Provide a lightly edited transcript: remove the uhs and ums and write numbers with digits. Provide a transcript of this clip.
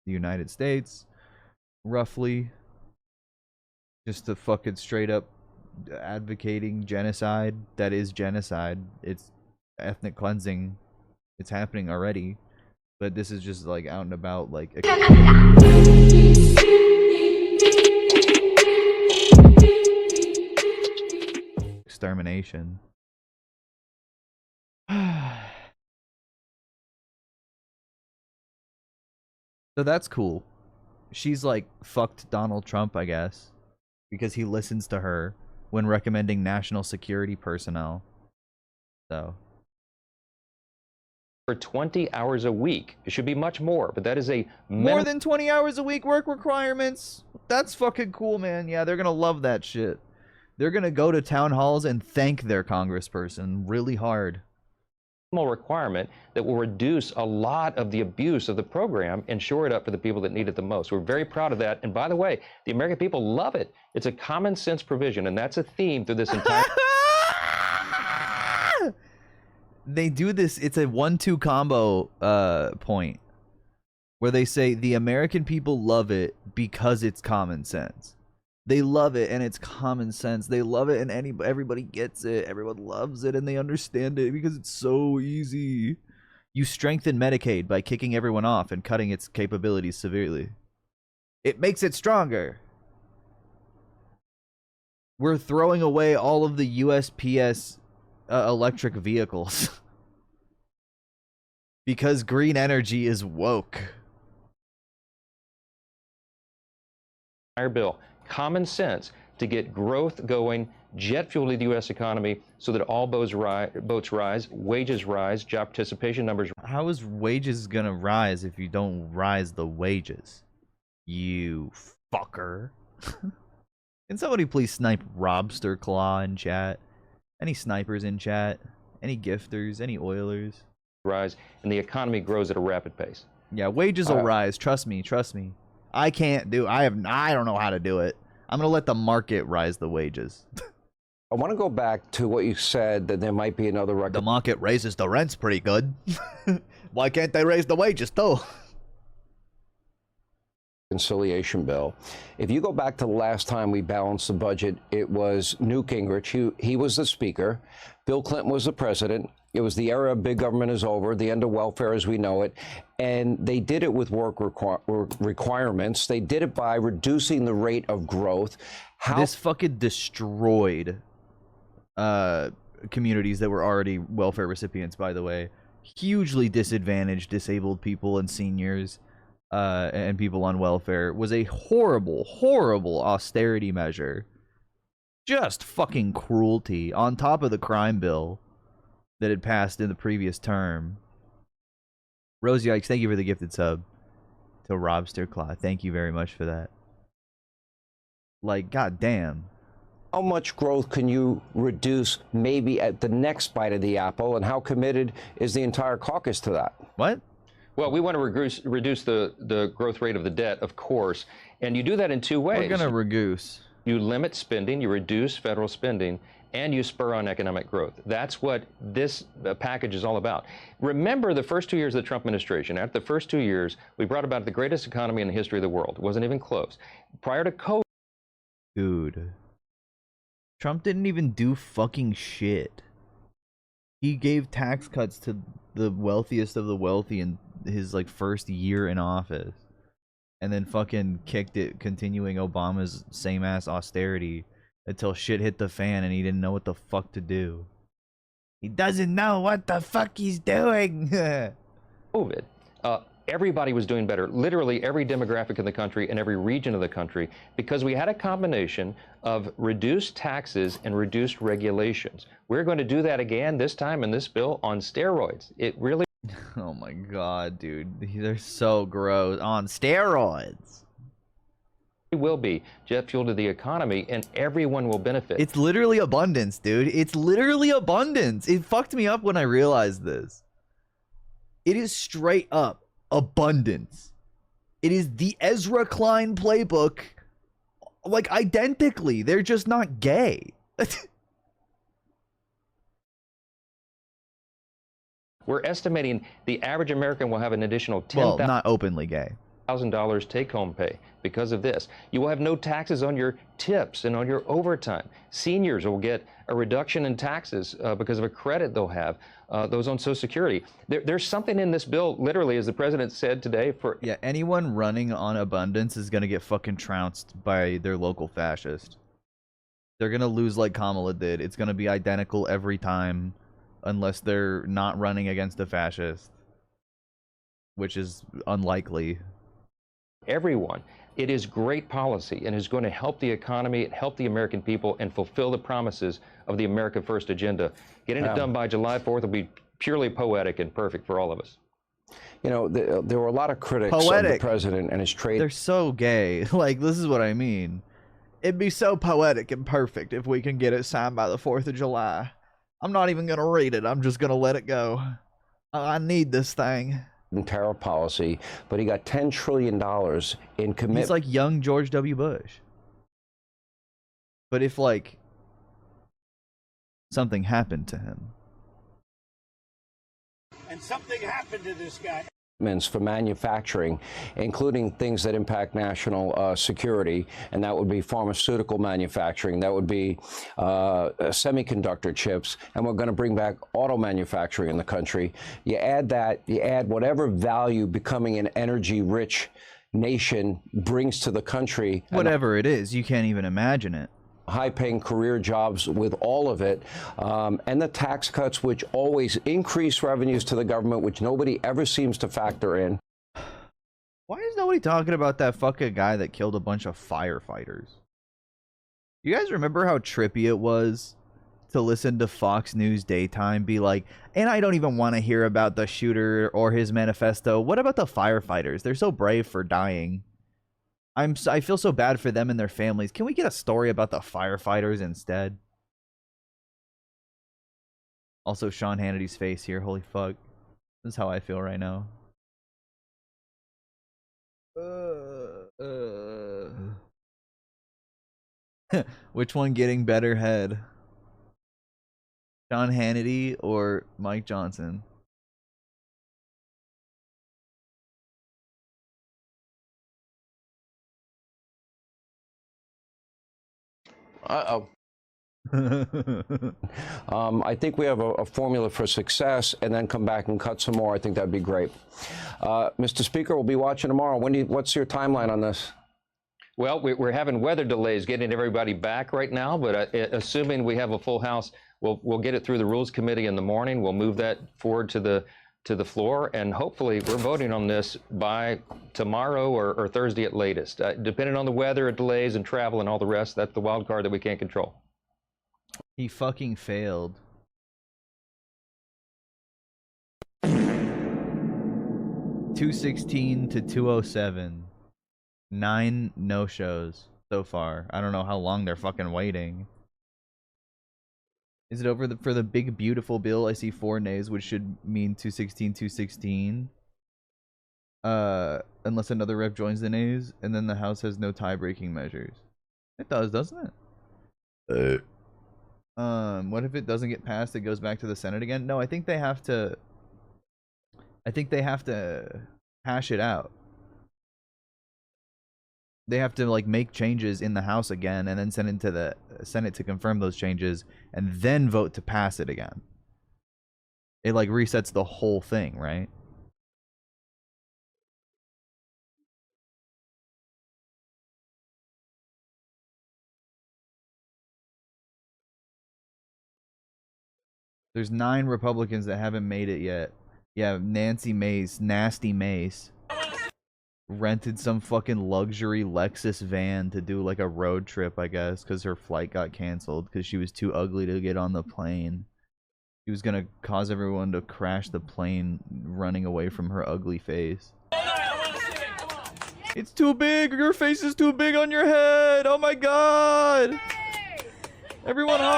the United States, roughly. Just the fucking straight up advocating genocide. That is genocide. It's ethnic cleansing. It's happening already. But this is just like out and about, like extermination. So that's cool. She's like fucked Donald Trump, I guess, because he listens to her when recommending national security personnel. So for 20 hours a week. It should be much more, but that is a more than 20 hours a week work requirements. That's fucking cool, man. Yeah, they're gonna love that shit. They're gonna go to town halls and thank their congressperson really hard. Requirement that will reduce a lot of the abuse of the program and shore it up for the people that need it the most. We're very proud of that. And by the way, the American people love it. It's a common sense provision, and that's a theme through this entire They do this, it's a 1-2 combo point where they say the American people love it because it's common sense. They love it and it's common sense. They love it and everybody gets it. Everyone loves it and they understand it because it's so easy. You strengthen Medicaid by kicking everyone off and cutting its capabilities severely. It makes it stronger. We're throwing away all of the USPS electric vehicles because green energy is woke. Our bill, common sense to get growth going, jet fuel to the U.S. economy so that all boats rise, wages rise, job participation numbers. How is wages gonna rise if you don't rise the wages? You fucker. Can somebody please snipe Robster Claw in chat? Any snipers in chat? Any gifters? Any Oilers? Rise, and the economy grows at a rapid pace. Yeah, wages will rise. Trust me. Trust me. I can't do. I don't know how to do it. I'm gonna let the market rise the wages. I want to go back to what you said that there might be another record. The market raises the rents pretty good. Why can't they raise the wages too? Reconciliation bill. If you go back to the last time we balanced the budget, it was Newt Gingrich. He was the speaker. Bill Clinton was the president. It was the era of big government is over, the end of welfare as we know it. And they did it with work requirements. They did it by reducing the rate of growth. This fucking destroyed communities that were already welfare recipients, by the way. Hugely disadvantaged disabled people and seniors and people on welfare. Was a horrible, horrible austerity measure. Just fucking cruelty on top of the crime bill that had passed in the previous term. Rose Yikes, thank you for the gifted sub to Robster Claw. Thank you very much for that. Like, goddamn. How much growth can you reduce maybe at the next bite of the apple, and how committed is the entire caucus to that? What? Well, we want to reduce the growth rate of the debt, of course, and you do that in two ways. We're going to reduce. You limit spending, you reduce federal spending, and you spur on economic growth. That's what this package is all about. Remember the first 2 years of the Trump administration. After the first 2 years, we brought about the greatest economy in the history of the world. It wasn't even close. Prior to COVID. Dude. Trump didn't even do fucking shit. He gave tax cuts to the wealthiest of the wealthy in his like first year in office. And then fucking kicked it, continuing Obama's same-ass austerity until shit hit the fan and he didn't know what the fuck to do. He doesn't know what the fuck he's doing. COVID. Everybody was doing better, literally every demographic in the country and every region of the country, because we had a combination of reduced taxes and reduced regulations. We're going to do that again this time in this bill on steroids. It really... Oh my god, dude. They're so gross. On steroids. It will be jet fuel to the economy and everyone will benefit. It's literally abundance, dude. It's literally abundance. It fucked me up when I realized this. It is straight up abundance. It is the Ezra Klein playbook, like identically. They're just not gay. We're estimating the average American will have an additional 10,000. Well, not openly gay. $1,000 take-home pay because of this. You will have no taxes on your tips and on your overtime. Seniors will get a reduction in taxes because of a credit they'll have. Those on Social Security. There's something in this bill, literally, as the president said today, for... Yeah, anyone running on abundance is going to get fucking trounced by their local fascist. They're going to lose like Kamala did. It's going to be identical every time unless they're not running against a fascist, which is unlikely. Everyone. It is great policy and is going to help the economy, help the American people, and fulfill the promises of the America First agenda. Getting it done by July 4th will be purely poetic and perfect for all of us. You know, there were a lot of critics of the president and his trade. They're so gay. Like, this is what I mean. It'd be so poetic and perfect if we can get it signed by the 4th of July. I'm not even going to read it. I'm just going to let it go. I need this thing. Tariff policy, but he got $10 trillion in commitment. He's like young George W. Bush. But if, like, something happened to him. And something happened to this guy. For manufacturing, including things that impact national security, and that would be pharmaceutical manufacturing, that would be semiconductor chips, and we're going to bring back auto manufacturing in the country. You add that, you add whatever value becoming an energy-rich nation brings to the country. Whatever it is, you can't even imagine it. High-paying career jobs with all of it, and the tax cuts, which always increase revenues to the government, which nobody ever seems to factor in. Why is nobody talking about that fucking guy that killed a bunch of firefighters? You guys remember how trippy it was to listen to Fox News daytime be like, and I don't even want to hear about the shooter or his manifesto. What about the firefighters? They're so brave for dying. I feel so bad for them and their families. Can we get a story about the firefighters instead? Also, Sean Hannity's face here. Holy fuck. This is how I feel right now. Which one getting better head? Sean Hannity or Mike Johnson? Uh-oh. I think we have a formula for success, and then come back and cut some more. I think that'd be great. Mr. Speaker, we'll be watching tomorrow. What's your timeline on this? Well, we're having weather delays getting everybody back right now, but assuming we have a full House, we'll get it through the Rules Committee in the morning. We'll move that forward to the floor, and hopefully we're voting on this by tomorrow or Thursday at latest. Depending on the weather, delays, and travel, and all the rest, that's the wild card that we can't control. He fucking failed. $216 to $207. 9 no-shows so far. I don't know how long they're fucking waiting. Is it over for the big beautiful bill? I see 4 nays, which should mean 216. Unless another rep joins the nays, and then the House has no tie-breaking measures. It does, doesn't it? What if it doesn't get passed? It goes back to the Senate again? No, I think they have to. I think they have to hash it out. They have to like make changes in the House again, and then send it to the Senate to confirm those changes, and then vote to pass it again. It like resets the whole thing, right? There's 9 Republicans that haven't made it yet. Yeah, Nancy Mace, Nasty Mace, rented some fucking luxury Lexus van to do like a road trip, I guess, because her flight got canceled because she was too ugly to get on the plane. She was gonna cause everyone to crash the plane running away from her ugly face. It's too big! Your face is too big on your head! Oh my god! Everyone off!